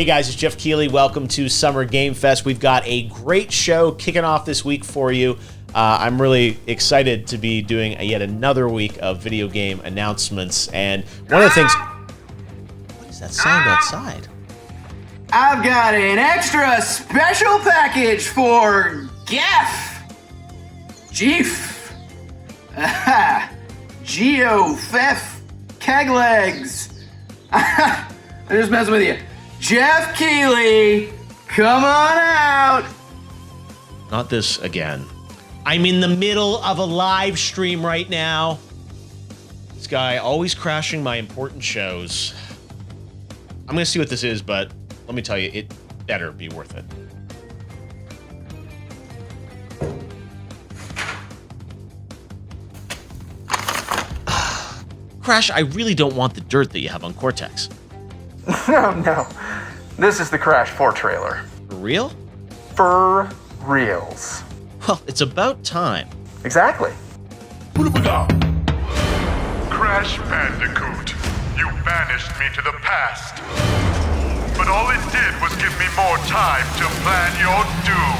Hey guys, it's Jeff Keighley. Welcome to Summer Game Fest. We've got a great show kicking off this week for you. I'm really excited to be doing yet another week of video game announcements. And one of the things... What is that sound outside? I've got an extra special package for Jeff. Geo-Fef Keglegs. I'm just messing with you. Jeff Keighley, come on out. Not this again. I'm in the middle of a live stream right now. This guy always crashing my important shows. I'm going to see what this is, but let me tell you, it better be worth it. Crash, I really don't want the dirt that you have on Cortex. No. This is the Crash 4 trailer. For real? For reals. Well, it's about time. Exactly. Crash Bandicoot, you banished me to the past. But all it did was give me more time to plan your doom.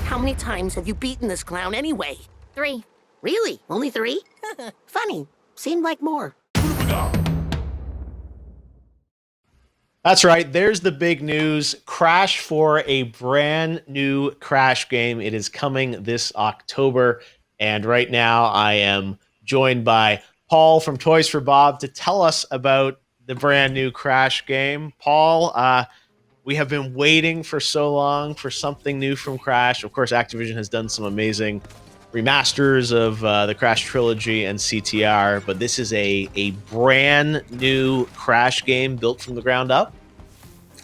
How many times have you beaten this clown anyway? 3. Really? Only 3? Funny. Seemed like more. That's right. There's the big news. Crash 4, a brand new Crash game. It is coming this October. And right now I am joined by Paul from Toys for Bob to tell us about the brand new Crash game. Paul, we have been waiting for so long for something new from Crash. Of course, Activision has done some amazing remasters of the Crash trilogy and CTR, but this is a brand new Crash game built from the ground up.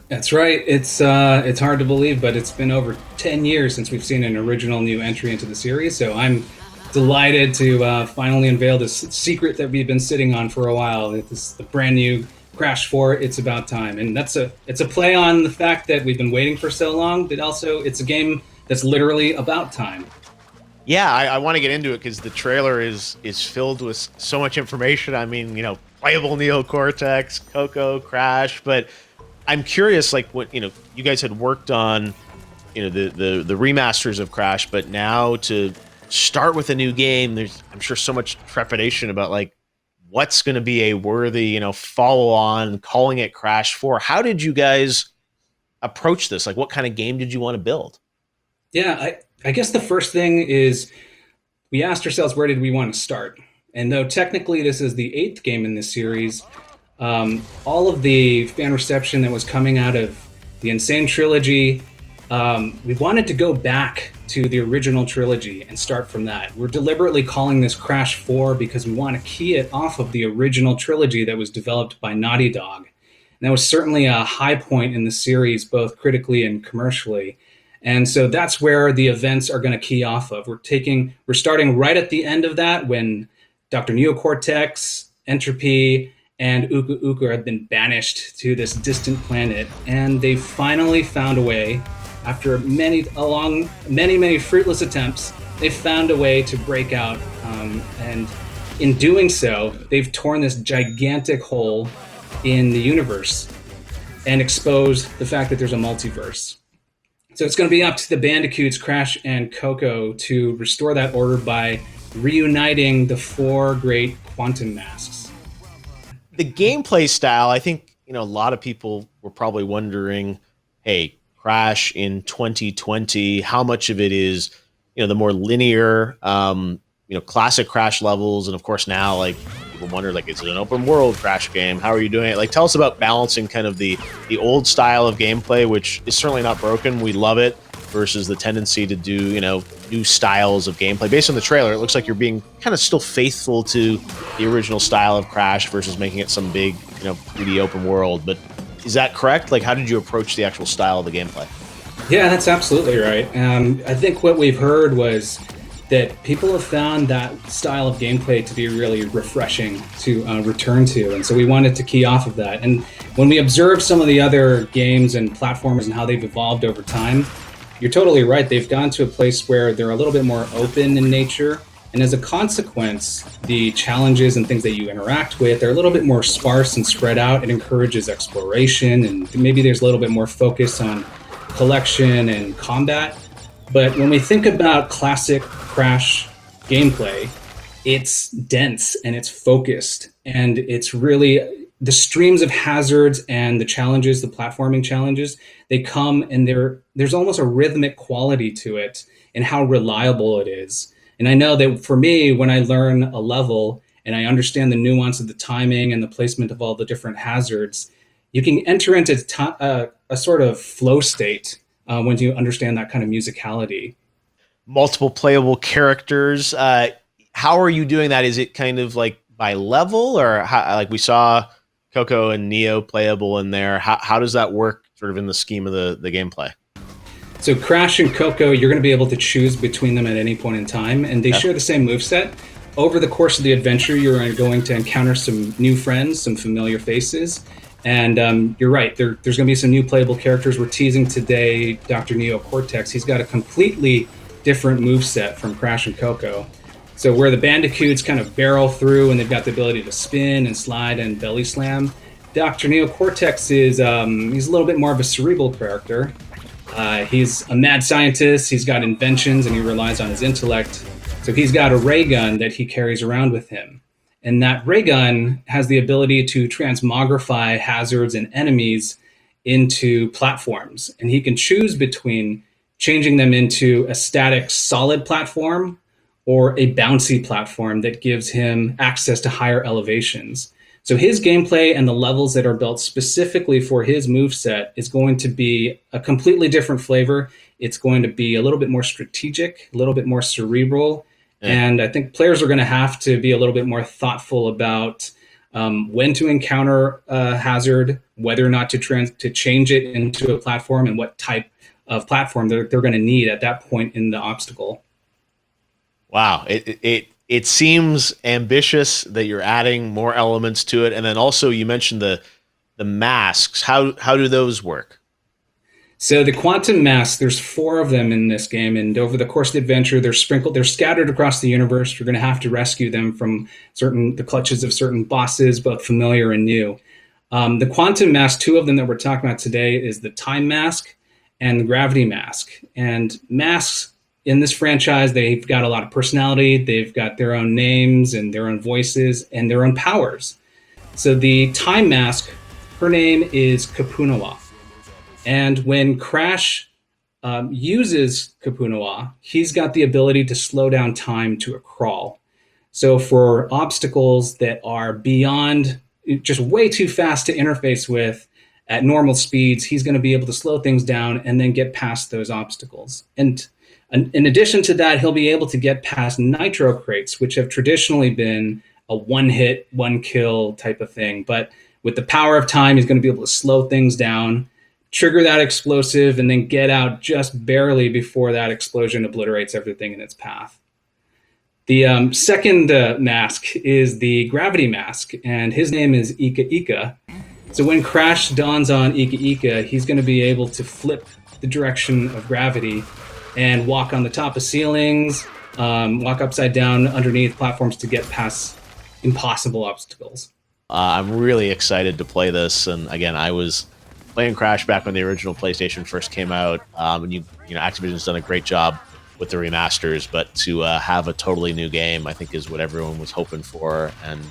That's right. It's hard to believe, but it's been over 10 years since we've seen an original new entry into the series, so I'm delighted to finally unveil this secret that we've been sitting on for a while. It's the brand new Crash 4, it's about time. And it's a play on the fact that we've been waiting for so long, but also it's a game that's literally about time. Yeah, I want to get into it because the trailer is filled with so much information. I mean, playable Neocortex, Coco, Crash, but I'm curious, like what, you guys had worked on, the remasters of Crash, but now to start with a new game, there's, I'm sure, so much trepidation about like what's going to be a worthy, follow-on, calling it Crash 4. How did you guys approach this? Like, what kind of game did you want to build? Yeah, I guess the first thing is we asked ourselves, where did we want to start? And though technically this is the 8th game in this series, all of the fan reception that was coming out of the Insane trilogy, we wanted to go back to the original trilogy and start from that. We're deliberately calling this Crash 4 because we want to key it off of the original trilogy that was developed by Naughty Dog. And that was certainly a high point in the series, both critically and commercially. And so that's where the events are going to key off of. We're starting right at the end of that when Dr. Neocortex, Entropy, and Uka Uka have been banished to this distant planet. And they finally found a way, after many fruitless attempts, they found a way to break out. And in doing so, they've torn this gigantic hole in the universe and exposed the fact that there's a multiverse. So it's going to be up to the Bandicoots, Crash and Coco, to restore that order by reuniting the 4 great quantum masks. The gameplay style, I think, a lot of people were probably wondering, hey, Crash in 2020, how much of it is, the more linear, classic Crash levels, and of course now, like, people wonder, like, is it an open world Crash game? How are you doing it? Like, tell us about balancing kind of the old style of gameplay, which is certainly not broken. We love it, versus the tendency to do, new styles of gameplay. Based on the trailer, it looks like you're being kind of still faithful to the original style of Crash versus making it some big, 3D open world. But is that correct? Like, how did you approach the actual style of the gameplay? Yeah, that's absolutely right. I think what we've heard was that people have found that style of gameplay to be really refreshing to return to. And so we wanted to key off of that. And when we observe some of the other games and platformers and how they've evolved over time, you're totally right. They've gone to a place where they're a little bit more open in nature. And as a consequence, the challenges and things that you interact with are a little bit more sparse and spread out. It encourages exploration, and maybe there's a little bit more focus on collection and combat. But when we think about classic Crash gameplay, it's dense and it's focused, and it's really the streams of hazards and the challenges, the platforming challenges, they come, and there's almost a rhythmic quality to it and how reliable it is. And I know that for me, when I learn a level and I understand the nuance of the timing and the placement of all the different hazards, you can enter into a sort of flow state when you understand that kind of musicality. Multiple playable characters. How are you doing that? Is it kind of like by level, or how, like we saw Coco and Neo playable in there? How does that work sort of in the scheme of the gameplay? So Crash and Coco, you're going to be able to choose between them at any point in time, and they share the same moveset. Over the course of the adventure, you're going to encounter some new friends, some familiar faces, and you're right, there's going to be some new playable characters. We're teasing today Dr. Neocortex. He's got a completely different moveset from Crash and Coco. So where the Bandicoots kind of barrel through and they've got the ability to spin and slide and belly slam, Dr. Neocortex is he's a little bit more of a cerebral character. He's a mad scientist, he's got inventions, and he relies on his intellect. So he's got a ray gun that he carries around with him. And that ray gun has the ability to transmogrify hazards and enemies into platforms. And he can choose between changing them into a static solid platform or a bouncy platform that gives him access to higher elevations. So his gameplay and the levels that are built specifically for his moveset is going to be a completely different flavor. It's going to be a little bit more strategic, a little bit more cerebral. And I think players are going to have to be a little bit more thoughtful about when to encounter a hazard, whether or not to change it into a platform, and what type of platform they're going to need at that point in the obstacle. Wow. It seems ambitious that you're adding more elements to it. And then also you mentioned the masks. How do those work? So the quantum masks, there's 4 of them in this game, and over the course of the adventure, they're scattered across the universe. You're going to have to rescue them from the clutches of certain bosses, both familiar and new. The quantum mask, 2 of them that we're talking about today, is the time mask and the gravity mask. And masks in this franchise, they've got a lot of personality. They've got their own names and their own voices and their own powers. So the time mask, her name is Kapunawa. And when Crash uses Kapunawa, he's got the ability to slow down time to a crawl. So for obstacles that are beyond, just way too fast to interface with at normal speeds, he's going to be able to slow things down and then get past those obstacles. And in addition to that, he'll be able to get past nitro crates, which have traditionally been a one-hit, one-kill type of thing. But with the power of time, he's going to be able to slow things down, trigger that explosive, and then get out just barely before that explosion obliterates everything in its path. The second mask is the gravity mask, and his name is Ika Ika. So when Crash dawns on Ika Ika, he's going to be able to flip the direction of gravity and walk on the top of ceilings, walk upside down underneath platforms to get past impossible obstacles. I'm really excited to play this, and again, I was playing Crash back when the original PlayStation first came out, and Activision's done a great job with the remasters. But to have a totally new game, I think, is what everyone was hoping for, and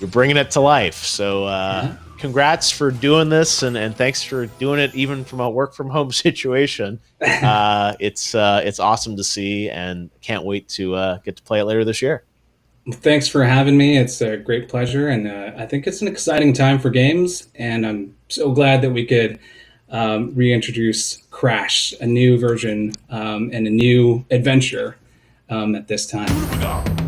you're bringing it to life. So, congrats for doing this, and thanks for doing it even from a work from home situation. It's awesome to see, and can't wait to get to play it later this year. Thanks for having me. It's a great pleasure, and I think it's an exciting time for games. And I'm so glad that we could reintroduce Crash, a new version and a new adventure at this time.